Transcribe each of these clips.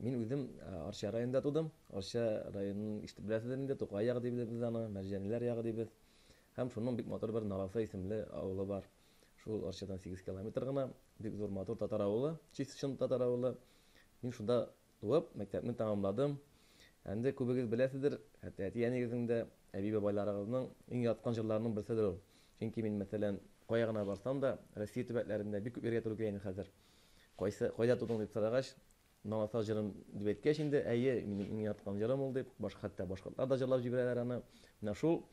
Мин үзем Арча районында тудым. Арча районының ишетеп беләсезер инде, Тукай ягы дибез без аны, Мәрҗәниләр ягы дибез. Һәм шуның бик матур бер Нараса исемле авылы бар. Шул Арчадан 8 километр гына, бик зур матур татар авылы, чын татар авылы. Мин шунда туып, мәктәпне тәмамладым. Әнде күбегез беләсездер, хәтта әти-әнигезнең әби бабайларыгызның иң яткан җырларының берседер ул. Чөнки мин мәсәлән, кая гына барсам да, Россия төбәкләрендә бик күп йөргә туры килә инде хәзер. Кайда тудың дип сорагач, Намаса җырын дип әйткәч инде, әйе, минем иң яткан җырым ул дип, хәтта башкалар да җырлап җибәрәләр аны. Менә шул,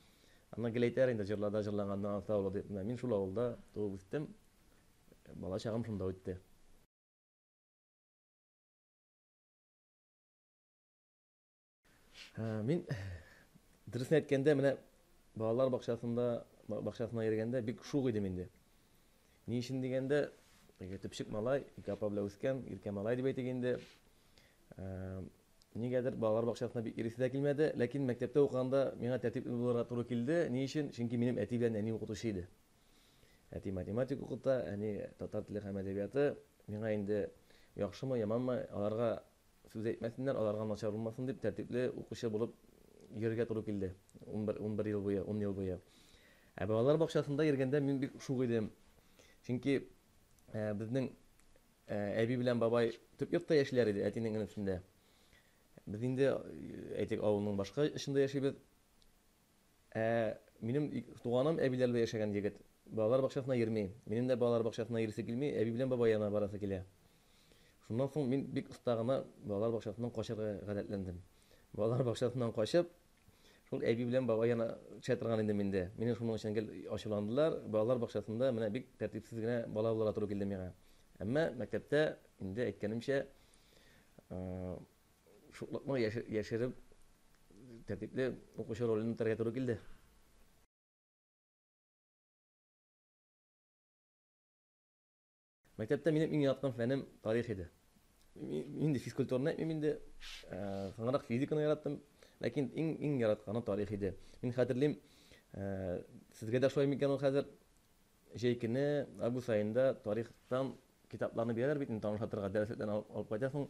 аны гел әйтәләр инде җырларда җырлаган Намаса авылы дип. Менә мин шул авылда туып үстем, бала чагым шунда үтте. Мин дөресен әйткәндә, менә балалар бакчасына йөргәндә бик шук идем инде. Ни өчен дигәндә, төпчек малай, ике апа белән үскән, иркә малай дип әйтик инде. Нигәдер балалар бакчасына бик йөрисе дә килмәде, ләкин мәктәптә укыганда миңа тәртипле булырга туры килде. Ни өчен? Чөнки минем әти белән әни укытучы иде. Әти математик укыта, әни татар теле һәм әдәбияты. Миңа инде яхшымы, яманмы, аларга сүз әйтмәсеннәр, аларга начар булмасын дип, тәртипле укучы булып йөрергә туры килде. 11 ел буе, 10 ел буе. Ә балалар бакчасында йөргәндә мин бик шук идем. Чөнки безнең әби белән бабай төп йортта яшиләр иде, әтинең энесендә. Без инде әйтик авылның башка очында яшибез. Минем туганым әбиләр белән яшәгән егет балалар бакчасына йөрми. Минем дә балалар бакчасына йөрисе килми, әби белән бабай янына барасы килә. Шуннан соң мин бик оста гына балалар бакчасыннан качарга гадәтләндем. Балалар бакчасыннан качып, шул әби белән бабай янына төшә торган идем инде. Мине шуның өчен гел ачуландылар. Балалар бакчасында менә бик тәртипсез генә бала булырга туры килде миңа. Әмма мәктәптә инде әйткәнемчә, шуклыкны яшереп тәртипле укучы ролен үтәргә туры килде. Мәктәптә минем иң яткан фәнем тарих иде. Мин инде физкультураны әйтмим инде, соңрак физиканы яраттым, ләкин иң яратканым тарих иде. Мин хәтерлим, сезгә дә шулай микән ул хәзер җәй көне август аенда тарихтан китапларны бирәләр бит, таныш хатырга дәреслектән алып кайтасың.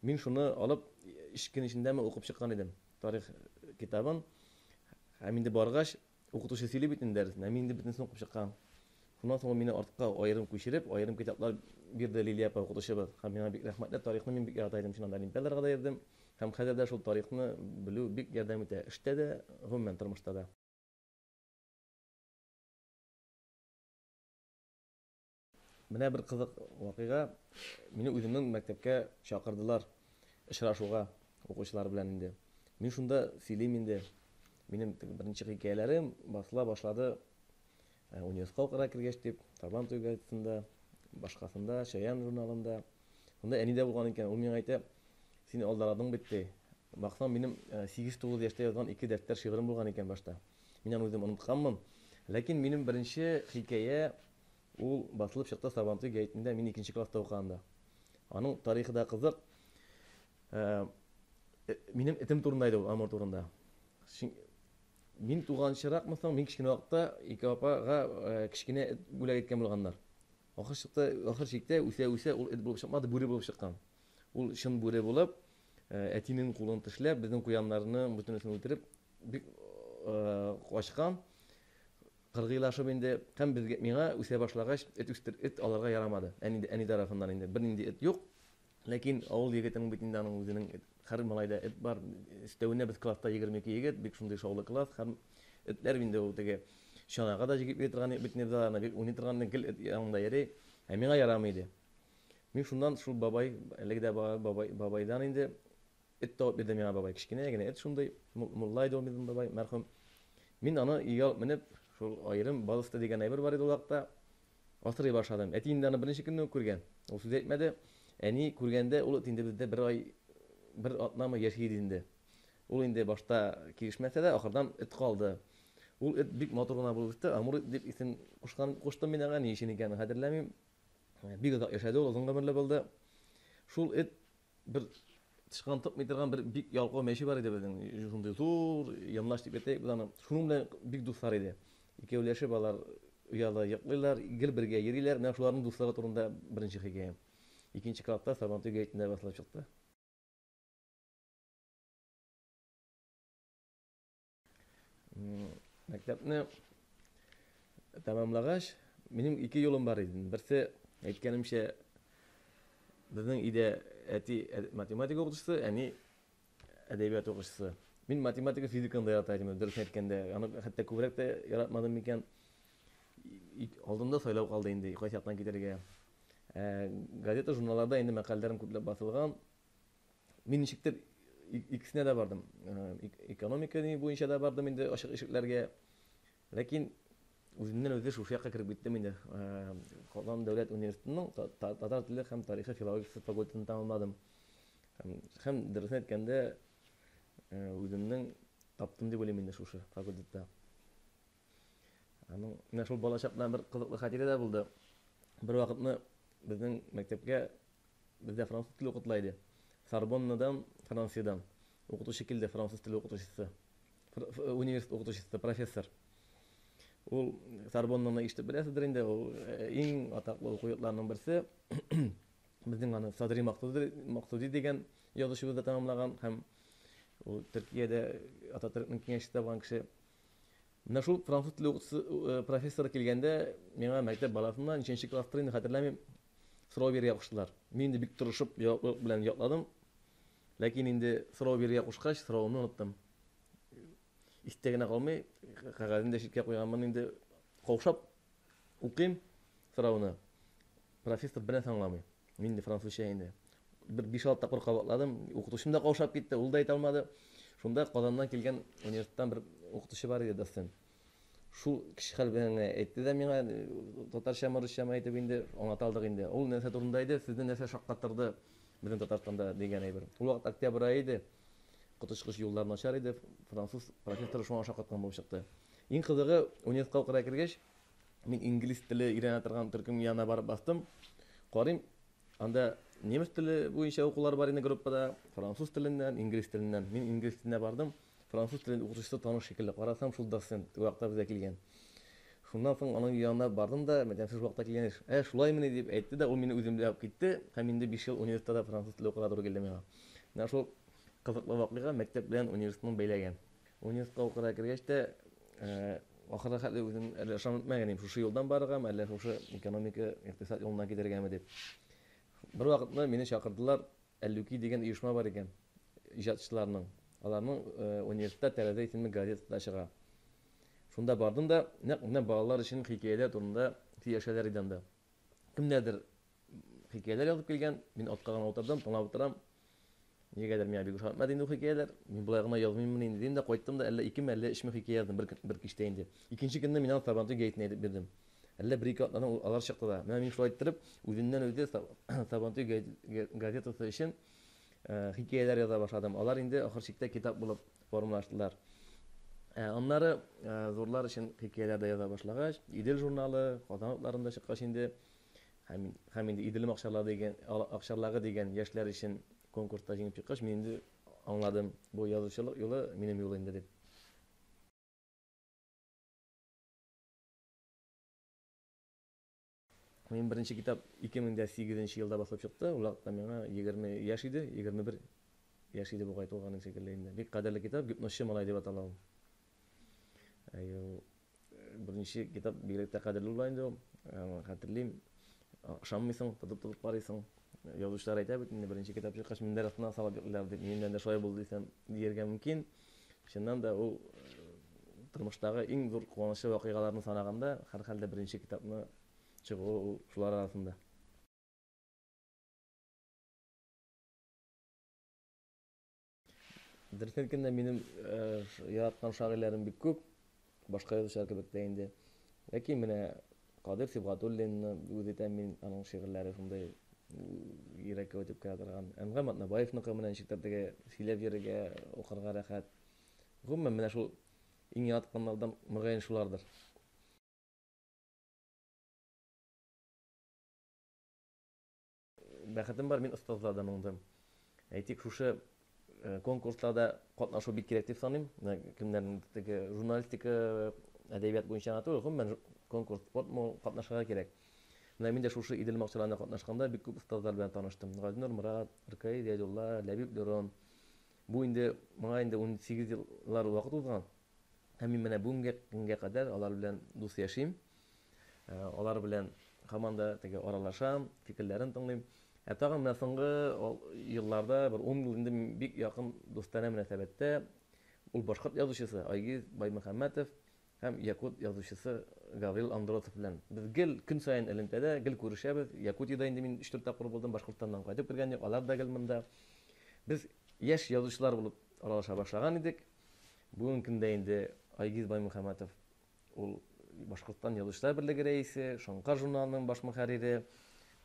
Мин шуны алып иш көн эчендәме укып чыккан идем. Тарих китабын. Һәм инде баргач укытучы сөйли бит инде дәресне. Мин инде бөтенсен укып чыккан. Шуннан соң мине артка аерым күчереп, аерым китаплар бирде Лилия апа укытучыбыз. Һәм миңа бик рәхмәтле, тарихны мин бик ярата идем, шуннан олимпиадаларга да йөрдем. Һәм хәзер дә шул тарихны белү бик ярдәм итә. Эштә дә, гомумән тормышта да. Менә бер кызык вакыйга, мине үземнең мәктәпкә чакырдылар очрашуга укучылар белән инде. Мин шунда сөйлим инде. Минем беренче хикәяләрем басыла башлады. УНЕСКО кыра кергәч дип, Сабантуй газетасында, башкасында, Шаян журналында. Шунда әни дә булган икән. Ул миңа әйтә, син алдарадың бит ди. Баксаң, минем 8-9 яшьтә язган 2 дәфтәр шигырем булган икән башта. Мин аны үзем онытканмын. Ләкин минем беренче хикәя ул басылып чыкты Сабантуй газетында, мин 2нче класста укыганда. Аның тарихы да кызык. Минем этем турында иде ул, Амур турында. Мин туганчыракмы соң, мин кичкенә вакытта ике апага кичкенә эт бүләк иткән булганнар. Ахыр чиктә үсә ул эт булып чыкмады, бүре булып чыккан. Ул чын бүре булып, әтинең кулын тешләп, безнең куяннарны бөтенесен үтереп, бик качкан. Кыргыйлашып инде, һәм миңа үсә башлагач эт аларга ярамады. Әни тарафыннан инде бер нинди эт юк. Ләкин авыл егетенең бит инде аның үзенең һәр малайда эт бар. Өстәвенә без класста 22 егет, бик шундый шаулы класс, һәм этләр инде ул теге чанага да җигеп йөри торган бит нирзаларына, бик уйный торган гел эт янында йөри. Ә миңа ярамый иде. Мин шуннан шул бабай, әлеге дә бабайдан инде эт табып бирде миңа бабай. Кичкенә генә эт шундый, мулла иде ул безнең бабай, мәрхүм. Мин аны өйгә алып менеп, шул аерым балысты дигән әйбер бар иде ул вакытта. Асрый башладым. Әти инде аны беренче көнне күргән. Ул сүз әйтмәде. Әни күргәндә ул инде бездә бер атнамы яши иде инде. Ул инде башта килешмәсә дә, ахырдан эт калды. Ул эт бик матур гына булып үсте. Амур дип исем куштым мин аңа, ни өчен икәнен хәтерләмим. Бик озак яшәде ул, озын гомерле булды. Шул эт бер тышкан тотмый торган бер бик ялкау мәче бар иде безнең. Шундый зур, Ямлаш дип әйтәйек, без аны шуның белән бик дуслар иде. Икәүләшеп алар уяла йоклыйлар, гел бергә йөриләр. Менә шуларның дуслыгы турында беренче хикәям. 2нче класста Сабантуй газетында басылып чыкты. Мәктәпне тәмамлагач, минем ике юлым бар иде. Берсе, әйткәнемчә, безнең өйдә әти математика укытучысы, әни әдәбият укытучысы. Мин математика, физиканы да ярата идем, дөресен әйткәндә. Аны хәтта күбрәк тә яратмадым микән. Алдында сайлау калды инде, кайсы яктан китәргә. Газета, журналларда инде мәкаләләрем күпләп басылган. Мин ничектер икесенә дә бардым. Экономика буенча да бардым инде ачык ишекләргә. Ләкин үземнән-үзе шушы якка кирип киттем инде. Казан дәүләт университетының татар теле һәм тарихы филология факультетын тәмамладым. Һәм дөресен әйткәндә, үземнең таптым дип уйлыйм инде шушы факультетта. Менә шул балачактан бер кызыклы хатирә дә булды. Бер вакытны безнең мәктәпкә бездә француз теле укытыла иде. Сорбоннадан, Франциядән укытучы килде, француз теле укытучысы. Университет укытучысы, профессор. Ул Сорбоннаны ишетеп беләсездер инде, ул иң атаклы уку йортларының берсе. Безнең аны Садри Максуди дигән язучыбыз да тәмамлаган һәм ул Төркиядә Ататürkнең киңәшчесе булган кеше. Менә шул француз теле укытучысы профессоры килгәндә, миңа мәктәп баласыннан 3нче класста инде хәтерләмим, сорау бирергә куштылар. Мин инде бик тырышып җаваплылык белән ятладым. Ләкин инде сорау бирергә кушкач, сорауымны оныттым. Истә генә калмый, кәгазен дә читкә куйганмын инде, каушап укыйм сорауны. Профессор бераз аңламый. Мин инде французча инде. Бер 5-6 тапкыр кабатладым, укытучым да каушап китте, ул да әйтә алмады. Шунда Казаннан килгән университеттан бер укытучы бар иде, доцент. Шул кеше хәл белән әйтте дә миңа, татарча, русча әйтеп инде, аңлата алдык инде. Ул нәрсә турында иде, сезне нәрсә шаккаттырды безнең Татарстанда дигән әйбер. Ул вакыт октябрь айы иде. Коточкыч юллар начар иде. Француз профессоры шуңа шаккаткан булып чыкты. Иң кызыгы, университетка укырга кергәч, мин инглиз теле өйрәнә торган төркем янына барып бастым. Карыйм, анда немец теле буенча укулар бар инде группада, француз теленнән, инглиз теленнән. Мин инглиз теленә бардым. Француз теле укытучысы таныш шикелле. Карасам, шул доцент вакытта безгә килгән. Шуннан соң аның янына бардым да, мәктәпсез вакытта килгән. Шулаймыни дип әйтте дә, ул мине үземдә алып китте. Һәм инде 5 ел университетта француз теле укырга туры килде миңа. Менә шул кызыклы вакыйга мәктәп белән университетны бәйләгән. Университетка укырга кергәч тә, ахырда хәтле үзем әле ышанмаган идем, шушы юлдан барыргамы, әллә шушы экономика, икътисад юлына китергәме дип. Бер вакытны мине чакырдылар, Әллүки дигән оешма бар икән, иҗатчыларның. Аларның университетта Тәрәзә исемле газетасында чыга. Шунда бардым да, нәкъ балалар өчен хикәяләр турында сөйләшәләр иде анда. Кемнәрдер хикәяләр язып килгән, мин аткаган утырдым, тыңлап утырам. Нигәдер миңа бик ошатмады инде хикәяләр. Мин болай гына язмыйммы инде дидем дә кайттым да, әллә 2 әллә 3 хикәя яздым бер кичтә инде. Икенче көнне мин аны Сабантуй гәзитенә әйтеп бирдем. Әллә бер-ике атнадан алар чыкты да. Менә мин шулай иттереп, үзеннән-үзе Сабантуй газетасы өчен хикәяләр яза башладым. Алар инде ахыр чиктә китап булып формалаштылар. Аннары зурлар өчен хикәяләр дә яза башлагач, Идел журналы, Казан утларында чыккач инде, һәм инде Идел акчарлары дигән яшьләр өчен конкурста җиңеп чыккач, мин инде аңладым, бу язучылык юлы минем юлым инде дип. Мин беренче китап 2008 елда басылып чыкты. Ул вакытта миңа 20 яшь иде, 21 яшь иде бугай тулганың шикелле инде. Бик кадерле китап, Гипнозчы малай дип атала ул. Беренче китап бигрәк тә кадерле була инде ул. Хәтерлим, ышанмыйсың, тотып карыйсың. Язучылар әйтә бит инде беренче китап чыккач миндә астына салып йөкләр дип. Миндә дә шулай булды дисәм дияргә мөмкин. Чыннан да ул тормыштагы иң зур куанычлы вакыйгаларны санаганда, һәр хәлдә беренче китапны чыгу шулар арасында. Дөресен әйткәндә, минем яраткан шагыйрьләрем бик күп, башка язучылар кебек тә инде. Ләкин менә Кадир Сибгатуллинны үз итәм мин, аның шигырьләре шундай йөрәккә үтеп керә торган. Әнгам Атнабаевныкы менән читтәрдәге сөйләп йөрергә, укырга рәхәт. Гомумән менә шул иң яратканнардан мөгаен шулардыр. Бәхетем бар, мин остазлардан уңдым. Әйтик, шушы конкурсларда катнашу бик кирәк дип саныйм. Кемнәрнеңдәге журналистика, әдәбият буенча гына түгел, гомумән конкурс, спортмы катнашырга кирәк. Менә мин дә шушы Идел макчаларында катнашканда бик күп остазлар белән таныштым. Газинур Мурат, Ркаи Зәйдулла, Ләбиб Дөрон. Бу инде моңа инде 18 еллар вакыт узган. Һәм мин менә бүгенгә көнгә кадәр алар белән дус яшим. Алар белән һаман да теге аралашам, фикерләрен тыңлыйм. Тагын менә соңгы елларда, бер 10 ел инде мин бик якын дустана мөнәсәбәттә ул башкорт язучысы Айгиз Баймөхәммәтов һәм якут язучысы Гаврил Андросов белән. Без гел көн саен элемтәдә гел күрешәбез. Якутиядә инде мин 3-4 тапкыр булдым, Башкортстаннан кайтып кергән юк, алар да гел монда. Без яшь язучылар булып аралаша башлаган идек. Бүген көндә инде Айгиз Баймөхәммәтов ул Башкортстан язучылар берлеге рәисе, Шаңкар журналының баш мөхәррире,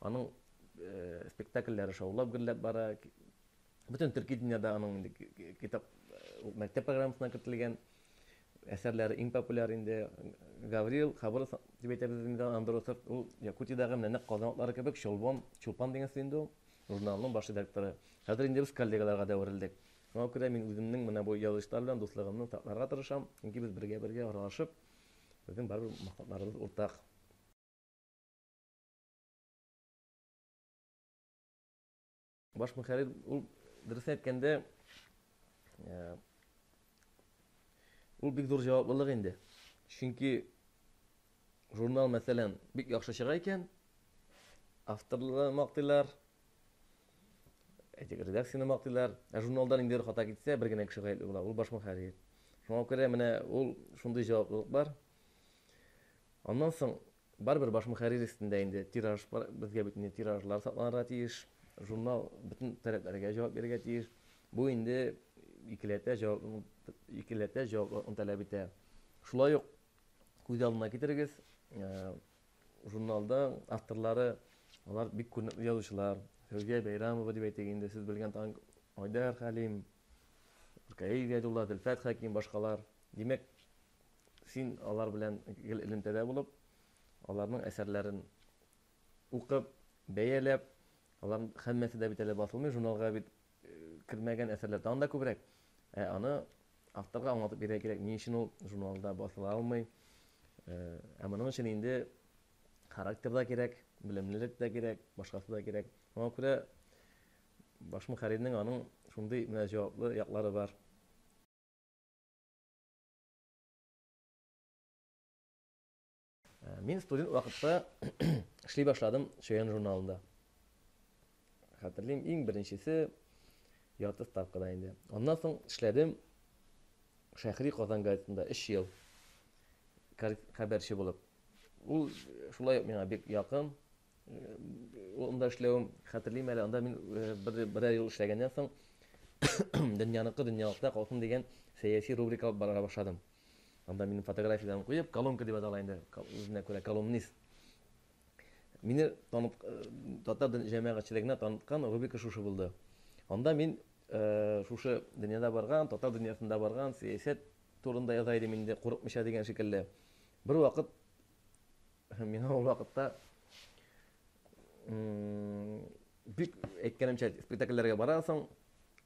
аның спектакльләре шаулап гөрләп бара. Бөтен төрки дөньяда аның инде китап мәктәп программасына кертелгән әсәрләре иң популяр инде. Гаврил Хабыров дип әйтәбез инде, Андросов ул Якутиядәге менә нәкъ Казанлылар кебек Чулпан дигән инде ул журналының баш редакторы. Хәзер инде без коллегаларга да әверелдек. Шуңа күрә мин үземнең менә бу язучылар белән дуслыгымны сакларга тырышам, чөнки без бергә аралашып, безнең барыбер максатларыбыз уртак. Баш мөхәррир ул дөрес әйткәндә ул бик зур җаваплылык инде. Чөнки журнал мәсәлән бик яхшы чыга икән, авторларны мактыйлар, редакцияны мактыйлар. Журналдан инде хата китсә, бер генә кеше гаепле була, ул баш мөхәррир. Шуңа күрә менә ул шундый җаваплылык бар. Аннан соң барбер баш мөхәррир өстендә инде тираж бар, безгә бит тиражлар сакланырга тиеш, журнал бөтен таләпләргә җавап бирергә тиеш. Бу инде икеләтә җаваплылыкны таләп итә. Шулай ук күз алдына китерегез, журналда авторлары алар бик күренекле язучылар. Фәүзия Бәйрәмова дип әйтик инде, сез белгән таң Айдар Хәлим, Рукаи Гайдулла, Зөлфәт Хәким, башкалар. Димәк, син алар белән элемтәдә булып, аларның әсәрләрен укып, бәяләп, аларның һәммәсе дә бит әле басылмый, журналга бит кермәгән әсәрләр тагын да күбрәк. Аны авторга аңлатып бирә кирәк, ни өчен ул журналда басыла алмый. Моның өчен инде характер да кирәк, белемлелек дә кирәк, башкасы да кирәк. Шуңа күрә баш мөхәррирнең аның шундый менә җаваплы яклары бар. Мин студент вакытта эшли башладым Шаян журналында. Хәтерлим, иң беренчесе ярты ставкада инде. Аннан соң эшләдем Шәһри Казан газетасында 3 ел хәбәрче булып. Ул шулай миңа бик якын. Онда эшләвем хәтерлим әле, анда мин бер ел эшләгәннән соң дөньяныкы дөньялыкта калсын дигән сәяси рубрика бара башладым. Анда минем фотографияләрне куеп, колонка дип атала инде, үзенә күрә колумнист. Мине танып, татар җәмәгатьчелегенә таныткан рубрика шушы булды. Анда мин шушы дөньяда барган, татар дөньясында барган сәясәт турында яза идем инде, курыкмыйча дигән шикелле. Бер вакыт миңа ул вакытта бик әйткәнемчә спектакльләргә барасың,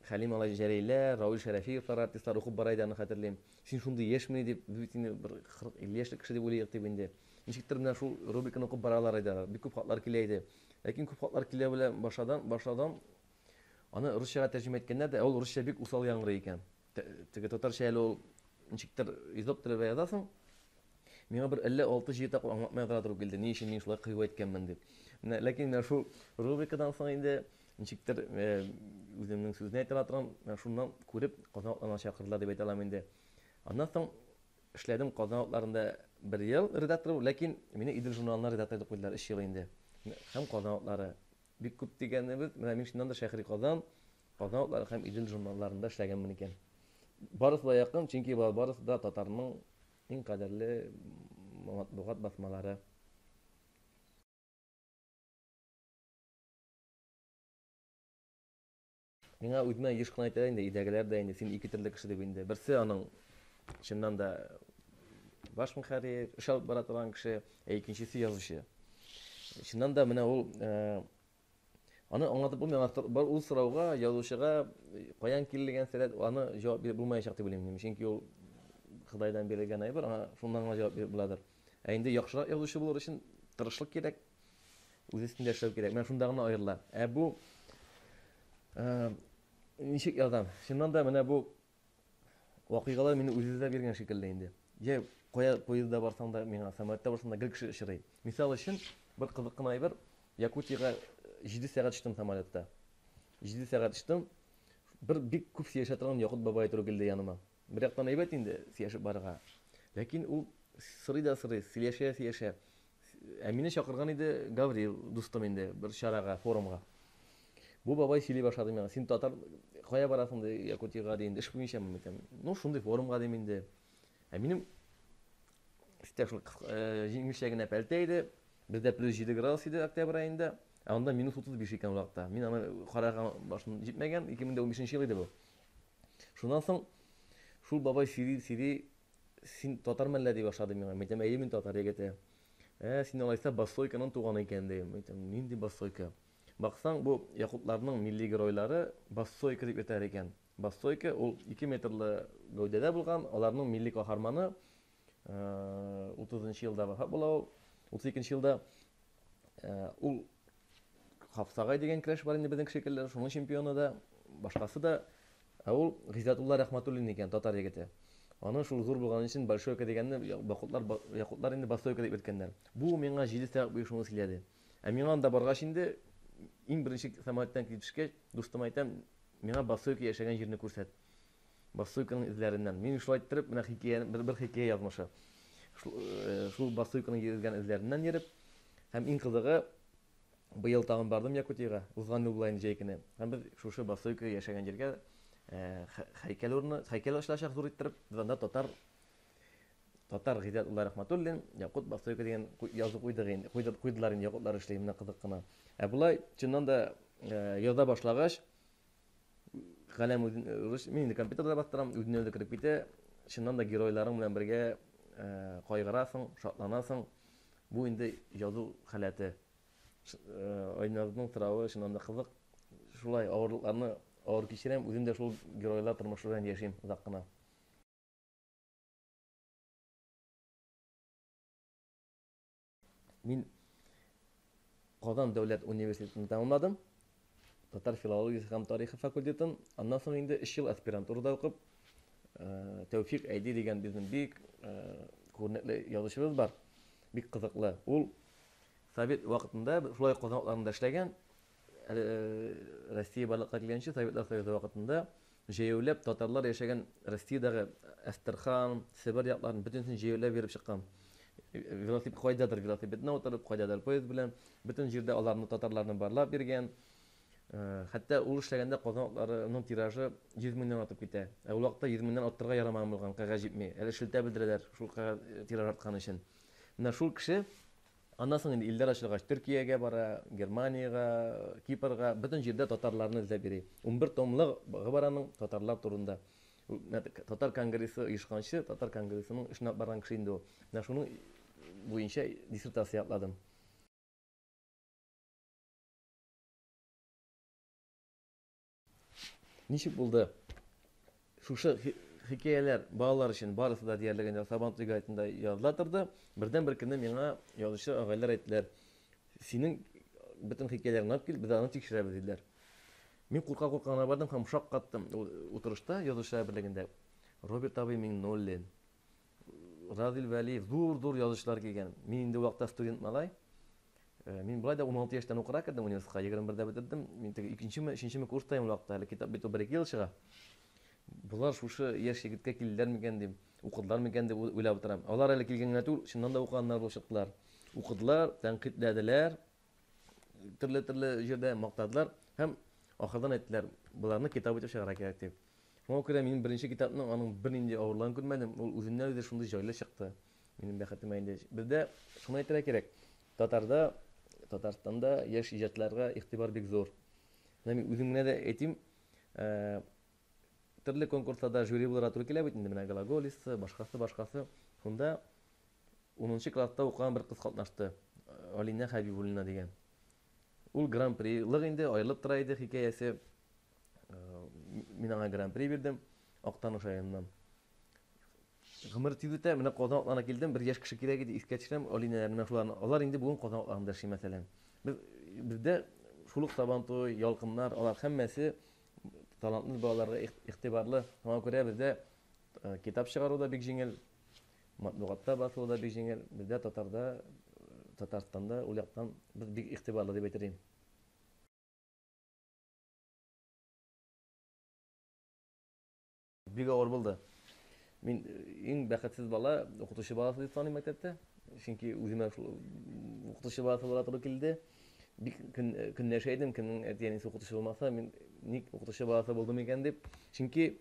Хәлим Алай Җәләйлә, Равил Шәрәфиевлар артистлар укып бара иде, аны хәтерлим. Син шундый яшьмени дип, сине бер 40-50 яшьлек кеше дип уйлыйк дип инде. Ничектер менә шул рубриканы укып баралар иде, бик күп хатлар килә иде. Ләкин күп хатлар килә белән башладым. Аны русчага тәрҗемә иткәндә дә, ул русча бик усал яңгырый икән. Теге татарча әле ул ничектер изоп язасың. Миңа бер 56-7 тапкыр аңлатмай торып килде, ни өчен мин шулай кыйбат әйткәнмен дип. Ләкин менә шул рубрикадан соң инде ничектер үземнең сүзне әйтә торам, шуннан күреп Казан чакырдылар дип әйтә алам инде. Аннан соң эшләдем Казан атларында 1 ел редактор, ләкин мине Идел журналына редактор итеп куйдылар 3 ел инде. Һәм Казан атлары бик күп дигәнебез, менә мин шуннан да Шәһри Казан атлары һәм Идел журналларында эшләгәнмен икән. Барысы да якын, чөнки барысы да татарның иң кадерле матбугат басмалары. Миңа үземә еш кына әйтә инде, өйдәгеләр дә инде, син ике төрле кеше дип инде. Берсе аның чыннан да баш мөхәррир, эш алып бара торган кеше, икенчесе язучы. Чыннан да менә ул аны аңлатып булмый, бар ул сорауга, язучыга каян килгән сәләт, аны җавап биреп булмаячак дип уйлыйм. Чөнки ул Худайдан бирелгән әйбер, аңа шуннан гына җавап биреп буладыр. Инде яхшырак язучы булыр өчен тырышлык кирәк, үз өстендә эшләү кирәк. Менә шунда гына аерыла. Бу ничек язам? Чыннан да менә бу вакыйгалар мине үзүзләп биргән шикелле инде. Я поездда барсаң да, миңа самолетта барсаң да гел кеше очрый. Мисал өчен, бер кызык кына әйбер, Якутиягә 7 сәгать очтым самолетта. 7 сәгать очтым. Бер бик күп сөйләшә торган Якут бабай туры килде яныма. Бер яктан әйбәт инде сөйләшеп барырга. Ләкин ул сырый да сырый, сөйләшә. Ә мине чакырган иде Гаврил дустым инде бер чарага, форумга. Бу бабай сөйли башлады миңа. Син татар кая барасың ди, Якутиягә ди инде, эш буенча микән. Ну, шундый форумга дим инде. Ә минем шул җиңелчә генә пәлтә иде. Бездә плюс 7 градус иде октябрь аенда. Ә анда минус 35 икән ул вакытта. Мин аны караган башым җитмәгән, 2015 ел иде бу. Шуннан соң шул бабай сөйли, син татармы әллә ди башлады миңа. Мин әйтәм, әйе, мин татар егете. Син алайса Бассойканың туганы икән ди. Мин әйтәм, нинди Бассойка? Баксаң, бу якутларның милли геройлары Бассойка дип әйтәләр икән. Бассойка ул 2 метрлы гәүдәдә булган, аларның милли каһарманы 30 елда вафат була ул. 32 елда ул Хапсагай дигән көрәш бар инде безнең шикелле, шуның чемпионы да, башкасы да. Ул Гыйззатулла Рахматуллин икән, татар егете. Аны шул зур булган өчен Большойка дигәнне якутлар инде Бассойка дип әйткәннәр. Бу миңа 7 сәгать буе шуны сөйләде. Ә миңа анда баргач инде иң беренче самолеттан килеп төшкәч, дустым әйтәм, миңа Бассойка яшәгән җирне күрсәт. Бассойканың изләреннән. Мин шулай иттереп, менә хикәя, бер хикәя язмышы. Шул Бассойканың йөргән изләреннән йөреп, һәм иң кызыгы, быел тагын бардым Якутиягә, узган ел булайны җәйкене. Һәм без шушы Бассойка яшәгән җиргә һәйкәл ачылачак зур иттереп, анда татар Гыйззатулла Рахматуллин, Якут Бассойка дигән язу куйдылар инде якутлар эшләй, менә кызык кына. Ә булай, чыннан да яза башлагач, каләм мин инде компьютерда бастырам, үзенә дә кирип китә, чыннан да геройларың белән бергә кайгырасың, шатланасың. Бу инде язу халәте. Айназның травы чыннан да кызык. Шулай авырлыкларны авыр кичерәм, үзем дә шул геройлар тормышы белән яшим озак кына. Мин Казан дәүләт университетын тәмамладым. Татар филологиясе һәм тарихы факультетын. Аннан соң инде 3 ел аспирантурада укып, Тәүфик Әйди дигән безнең бик күренекле язучыбыз бар. Бик кызыклы. Ул Совет вакытында шулай казанакларында эшләгән. Россия барлыкка килгәнче Советлар Союзы вакытында җәяүләп татарлар яшәгән Россиядәге Астрхан, Себер якларын бөтенсен җәяүләп биреп чыккан. Велосипед кайдадыр, велосипедне утырып, кайдадыр поезд белән бөтен җирдә аларны татарларны барлап биргән. Хәтта ул эшләгәндә казанакларының тиражы 100 меңнән атып китә. Ә ул вакытта 100 меңнән аттырга ярамаган булган, кәгазь җитми. Әле шелтә белдерәләр шул тираж арткан өчен. Менә шул кеше аннан соң инде илләр ачылгач Төркиягә бара, Германиягә, Кипрга, бөтен җирдә татарларны эзләп йөри. 11 томлык бар аның татарлар турында. Татар конгрессы оешканчы, татар конгрессының эшенә барган кеше инде ул. Менә шуның буенча диссертация ятладым. Ничек булды? Шушы хикәяләр балалар өчен барысы да диярлегендә Сабантуй газетында языла торды. Бердән бер көнне миңа язучы агайлар әйттеләр: "Синең бөтен хикәяләреңне алып кил, без аны тикшерәбез", диделәр. Мин курка-курка гына бардым һәм шак каттым. Утырышта язучылар берлегендә Роберт Абый Миңнуллин, Разил Вәлиев, зур язучылар килгән. Мин инде вакытта студент малай. Мин болай да 16 яшьтән укырга кердем университетка, 21-дә бетердем. Мин теге 2нче, 3нче курстайм ул вакытта, әле китап бит 1-2 ел чыга. Булар шушы яшь егеткә килделәр микән дип, укыдылар микән дип уйлап утырам. Алар әле килгәнгә түгел, чыннан да укыганнар булып чыктылар. Укыдылар, тәнкыйтьләделәр, төрле җирдә мактадылар һәм ахырдан әйттеләр, буларны китап итеп чыгарга кирәк дип. Шуңа күрә мин беренче китапның аның бернинди авырлыгын күрмәдем. Ул үзеннән үзе шундый җайлы чыкты. Минем бәхетемә инде. Бездә шуны әйтергә кирәк. Татарстанда яшь иҗатларга игътибар бик зур. Менә мин үзем генә дә әйтим, төрле конкурсларда жюри булырга туры килә бит инде, менә Глаголисы, башкасы. Шунда 10нчы класста укыган бер кыз катнашты. Алина Хәбибуллина дигән. Ул гран-при лык инде, аерылып тора иде хикәясе. Мин аңа гран-при бирдем Актаныш районыннан. Гомер тиз үтә, менә Казанга килдем, бер яшь кеше кирәк иде, искә төшерәм, Алиналар менә шуларны. Алар инде бүген Казанга эшли мәсәлән. Бездә шулык Сабантуй, Ялкыннар, алар һәммәсе талантлы балаларга игътибарлы. Шуңа күрә бездә Kitap çıkarу da bek жеңел, матбугатта басуу да бек жеңел. Бездә Татарда, Татарстанда ул яктан без бик игътибарлы дип әйтер идем. Бик авыр булды. Мин иң бәхетсез бала укытучы баласы дип саныйм мәктәптә. Чөнки үземә шул укытучы баласы була туры килде. Бик көнләшә идем, кемнең әтиәнисе укытучы булмаса, мин ник укытучы баласы булдым икән дип. Чөнки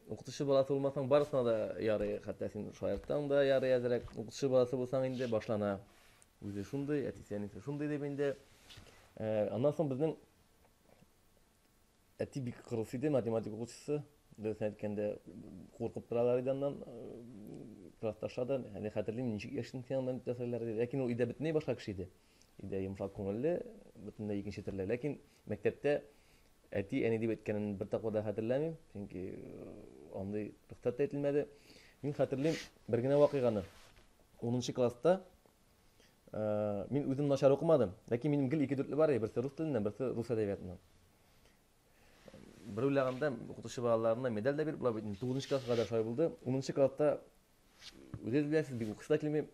укытучы баласы булмасаң барысына да ярый, хәтта син шаярттан да ярый әзрәк. Укытучы баласы булсаң инде башлана. Үзе шундый, әтиәнисе шундый дип инде. Аннан соң безнең әти бик кырыс иде, математика укытучысы. Дөресен әйткәндә, куркып торалар иде аннан, классташада, әни хәтерлим, ничек яшен син аннан тәсәлләр иде. Ләкин ул өйдә бөтенләй башка кеше иде. Өйдә йомшак күңелле, бөтенләй икенче төрле. Ләкин мәктәптә әти, әни дип әйткәнен бер тапкыр да хәтерләмим, чөнки андый рөхсәт тә ителмәде. Мин хәтерлим бер генә вакыйганы. 10нчы класста мин үзем начар укымадым, ләкин минем гел 2 бар иде, берсе рус теленнән, берсе рус әдәбиятыннан. Бер уйлаганда укытучы балаларына медаль дә биреп була бит. 9нчы класска кадәр шулай булды. 10нчы класста үзе беләсез, бик укыйсы да килми.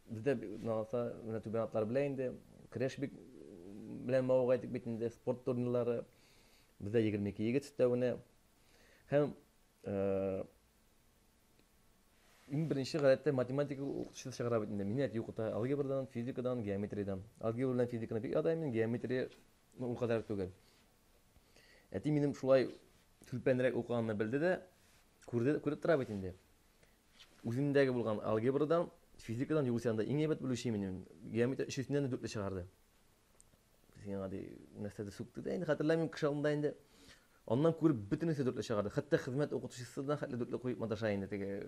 Бездә наласа менә түбән атлар белә инде. Креш бик белән мавыга итеп бит инде спорт турнирлары. Бездә 22 егет өстәвенә. Һәм иң беренче гадәттә математика укытучысы чыгара бит инде. Мине әти укыта алгебрадан, физикадан, геометриядән. Алгебра белән физиканы бик ядайм, геометрия ул кадәр түгел. Әти минем шулай сүлпәнрәк укыганны белде дә, күреп тора бит инде. Үземдәге булган алгебрадан, физикадан югысында иң әйбәт белүче минем. Геометрия өчесеннән дә 4 чыгарды. Сиңа ди нәрсәдә сүкте дә инде хәтерләмим кеше алдында инде. Аннан күреп бөтенесе 4 чыгарды. Хәтта хезмәт укытучысыдан хәтле 4 куеп маташа инде теге.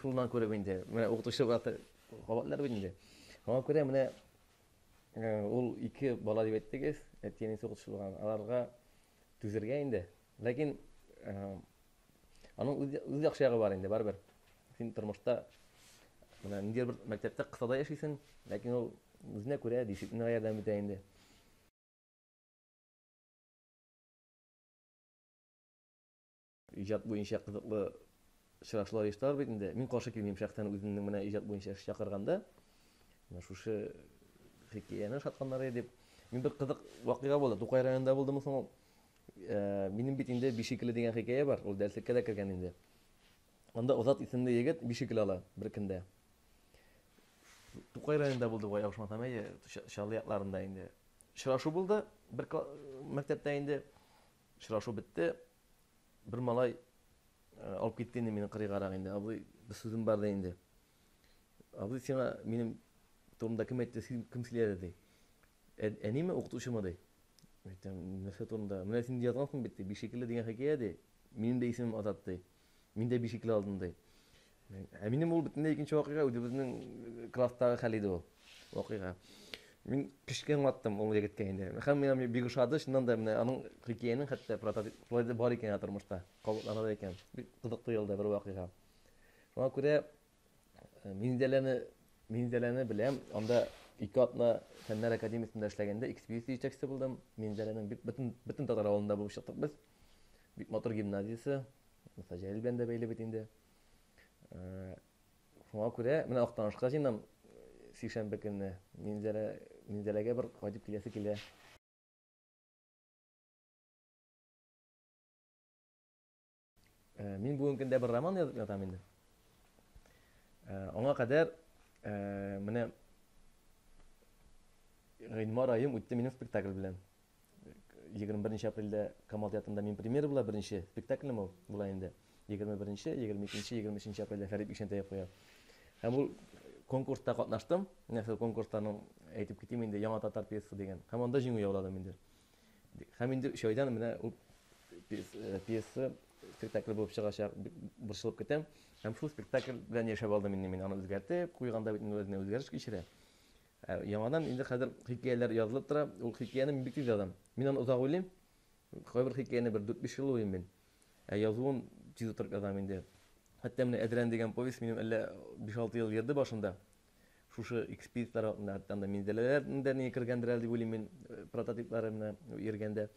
Шулдан күреп инде. Менә укытучы баты кабатлар бит инде. Шуңа күрә менә ул 2 бала дип әйттегез, әтиәнисе укытучы булган. Аларга түзергә инде. Ләкин аның үз яхшы ягы бар инде, барбер. Син тормышта менә ниндидер бер мәктәптә кысада яшисең, ләкин ул үзенә күрә дисциплинага ярдәм итә инде. Иҗат буенча кызыклы очрашулар оештыралар бит инде. Мин каршы килмим шәхсән үземнең менә иҗат буенча эш чакырганда. Менә шушы хикәяне шатканнары дип. Мин бер кызык вакыйга булды. Тукай районында булдымы соң? Минем бит инде Бишекеле дигән хикәя бар. Ул дәреслеккә дә кергән инде. Анда Озат исемле егет Бишекеле ала бер көндә. Тукай районында булды бу яушмасам әйе, Шалы якларында инде. Очрашу булды, бер мәктәптә инде. Очрашу бетте. Бер малай алып китте инде мине кырыйгарак инде. Абый, бер сүзем бар да инде. Абый, сиңа минем турымда кем әйтте, кем сөйләде ди. Әниме укытучымы ди. Нәрсә турында? Менә син язгансың бит, Бишекеле дигән хикәя ди. Минем дә исемем Азат ди. Мин дә Бишекеле алдым ди. Минем ул бөтенләй икенче вакыйга, үзебезнең класстагы хәл иде ул вакыйга. Мин кичкә аңлаттым ул егеткә инде. Һәм миңа бик ошады, шуннан да менә аның хикәянең хәтта прототиплары бар икән тормышта. Кабатлана да икән. Бик кызык тоелды бер вакыйга. Шуңа күрә Минзәләне беләм. Анда 2 атна Фәннәр академиясендә эшләгәндә экспедиция җитәкчесе булдым. Минзәләнең бөтен татар авылында булып чыктык без. Бик матур гимназиясе. Мәсәҗәл белән дә бәйле бит инде. Шуңа күрә менә Актанышка җыйнам сишәмбе көнне. Минзәләгә бер кайтып киләсе килә. Мин бүген көндә бер роман язып ятам инде. Аңа кадәр менә гыйнвар аем үтте минем спектакль белән. 21 апрельдә Камал театрында мин премьера була, беренче спектаклем ул була инде. 21-нче, 22-нче, 23-нче апрельдә Фәрит Ишәнтәев куя. Һәм ул конкурста катнаштым. Нәрсә конкурстан әйтеп китим инде, Яңа татар пьесасы дигән. Һәм анда җиңү яуладым инде. Һәм инде шойдан менә ул пьеса спектакль булып чыгачак борчылып китәм. Һәм шул спектакль белән яшәп алдым инде мин, аны үзгәртеп куйганда бит үзенә үзгәреш кичерә. Яңадан инде хәзер хикәяләр язылып тора. Ул хикәяне мин бик тиз язам. Мин аны озак уйлыйм. Кайбер хикәяне бер 4-5 ел уйлыйм мин. Язуын тиз утырып язам инде. Хәтта менә Әдрән дигән повесть минем әллә 5-6 ел йөрде башында. Шушы экспедициялар анда Минзәләләрдә ни кергәндер әле дип уйлыйм мин, прототиплары менә йөргәндә.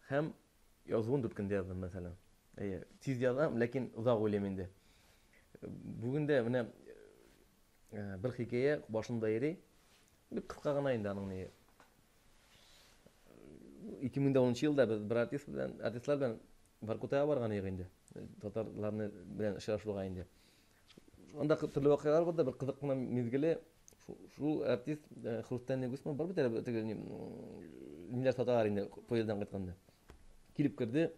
Һәм язуын 4 көндә яздым мәсәлән. Тиз язам, ләкин озак уйлыйм инде. Бүген дә менә бер хикәя башымда йөри. Бик кыска гына инде аның ни. 2010 елда без бер артистлар белән Воркутага барган идек инде. Татарларны белән очрашуга инде. Анда төрле вакыйгалар булды, бер кызык кына мизгеле. Шул артист Хрусталь Негусман бар бит әле теге ниләр саталар инде поезддан кайтканда. Килеп керде.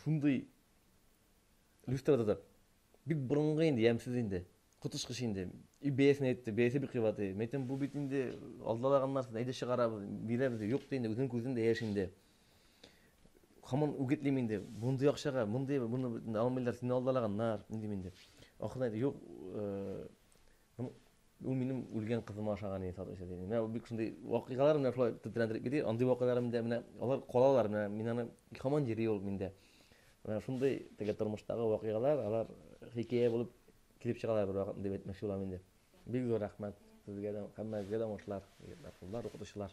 Шундый люстрада бик борынгы инде, ямсыз инде. Кутышкыч инде. Бәясен әйтте, бәясе бик кыйбат. Мәйтем бу бит инде алдалаган нарса, әйдә чыгарабыз, бирәбез. Юк инде, үзенең күзендә яшь инде. Хаман үгетлим инде. Мондый акчага, мондый буны алмыйлар, сине алдалаганнар, дим инде. Ахырда әйтте, юк, ул минем үлгән кызыма ошаган иде сатып эшләде. Менә бик шундый вакыйгалар менә шулай тетрәндереп китә. Андый вакыйгалар менә алар калалар, менә мин аны хаман җири ул миндә. Менә шундый теге тормыштагы вакыйгалар, алар хикәя булып килеп чыгалар бер вакыт дип әйтмәкче булам инде. Бик зур рәхмәт сезгә дә, һәммәгезгә дә уңышлар, укытучылар.